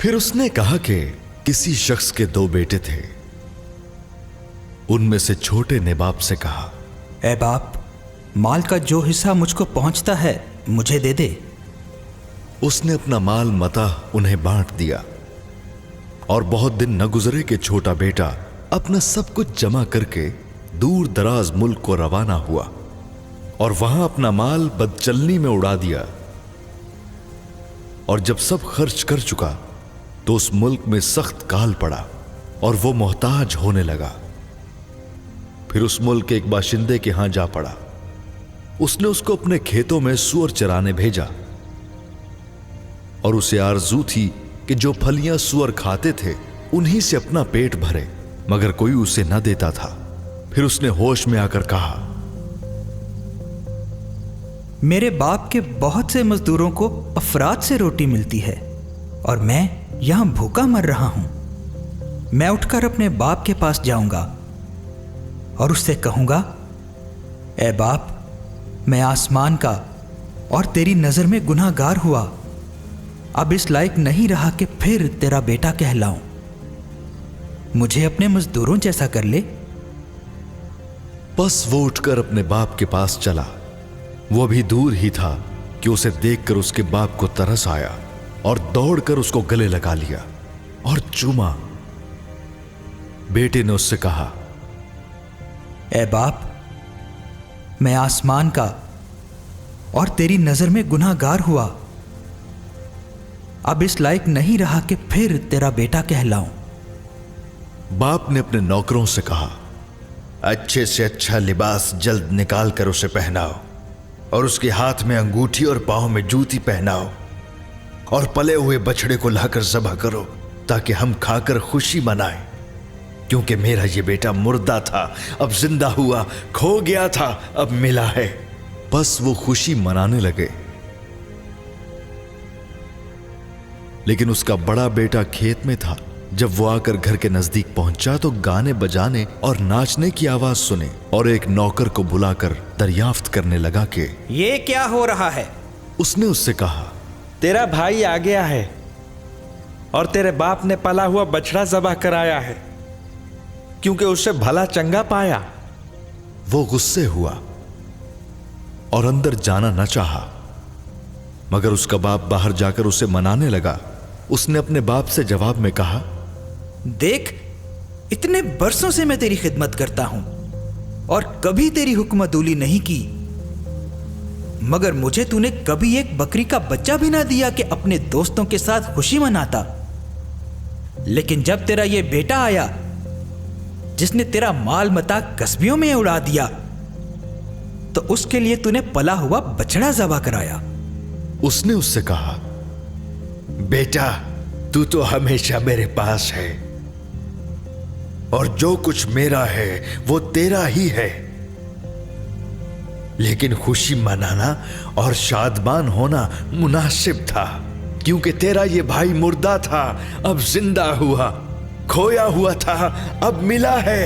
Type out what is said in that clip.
फिर उसने कहा कि किसी शख्स के 2 बेटे थे। उनमें से छोटे ने बाप से कहा, ए बाप, माल का जो हिस्सा मुझको पहुंचता है मुझे दे दे। उसने अपना माल मता उन्हें बांट दिया और बहुत दिन न गुजरे कि छोटा बेटा अपना सब कुछ जमा करके दूर दराज मुल्क को रवाना हुआ और वहां अपना माल बदचलनी में उड़ा दिया। और जब सब खर्च कर चुका तो उस मुल्क में सख्त काल पड़ा और वो मोहताज होने लगा। फिर उस मुल्क के एक बाशिंदे के यहां जा पड़ा। उसने उसको अपने खेतों में सूअर चराने भेजा और उसे आरजू थी कि जो फलियां सूअर खाते थे उन्हीं से अपना पेट भरे, मगर कोई उसे न देता था। फिर उसने होश में आकर कहा, मेरे बाप के बहुत से मजदूरों को अफराद से रोटी मिलती है और मैं यहां भूखा मर रहा हूं। मैं उठकर अपने बाप के पास जाऊंगा और उससे कहूंगा, ए बाप, मैं आसमान का और तेरी नजर में गुनाहगार हुआ, अब इस लायक नहीं रहा कि फिर तेरा बेटा कहलाऊं। मुझे अपने मजदूरों जैसा कर ले। बस वो उठकर अपने बाप के पास चला। वो अभी दूर ही था कि उसे देखकर उसके बाप को तरस आया और दौड़कर उसको गले लगा लिया और चूमा। बेटे ने उससे कहा, ए बाप, मैं आसमान का और तेरी नजर में गुनाहगार हुआ, अब इस लायक नहीं रहा कि फिर तेरा बेटा कहलाऊं। बाप ने अपने नौकरों से कहा, अच्छे से अच्छा लिबास जल्द निकाल कर उसे पहनाओ और उसके हाथ में अंगूठी और पांव में जूती पहनाओ और पले हुए बछड़े को लाकर ज़बह करो ताकि हम खाकर खुशी मनाएं, क्योंकि मेरा ये बेटा मुर्दा था अब जिंदा हुआ, खो गया था अब मिला है। बस वो खुशी मनाने लगे। लेकिन उसका बड़ा बेटा खेत में था। जब वो आकर घर के नजदीक पहुंचा तो गाने बजाने और नाचने की आवाज सुने और एक नौकर को बुलाकर दरियाफ्त करने लगा कि ये क्या हो रहा है। उसने उससे कहा, तेरा भाई आ गया है और तेरे बाप ने पला हुआ बछड़ा ज़बह कराया है, क्योंकि उसे भला चंगा पाया। वो गुस्से हुआ और अंदर जाना न चाहा, मगर उसका बाप बाहर जाकर उसे मनाने लगा। उसने अपने बाप से जवाब में कहा, देख, इतने बरसों से मैं तेरी खिदमत करता हूं और कभी तेरी हुक्मतूली नहीं की, मगर मुझे तूने कभी एक बकरी का बच्चा भी ना दिया कि अपने दोस्तों के साथ खुशी मनाता। लेकिन जब तेरा ये बेटा आया जिसने तेरा माल मता कस्बियों में उड़ा दिया, तो उसके लिए तूने पला हुआ बछड़ा ज़बह कराया। उसने उससे कहा, बेटा, तू तो हमेशा मेरे पास है और जो कुछ मेरा है वो तेरा ही है, लेकिन खुशी मनाना और शादमान होना मुनासिब था, क्योंकि तेरा ये भाई मुर्दा था अब जिंदा हुआ, खोया हुआ था अब मिला है।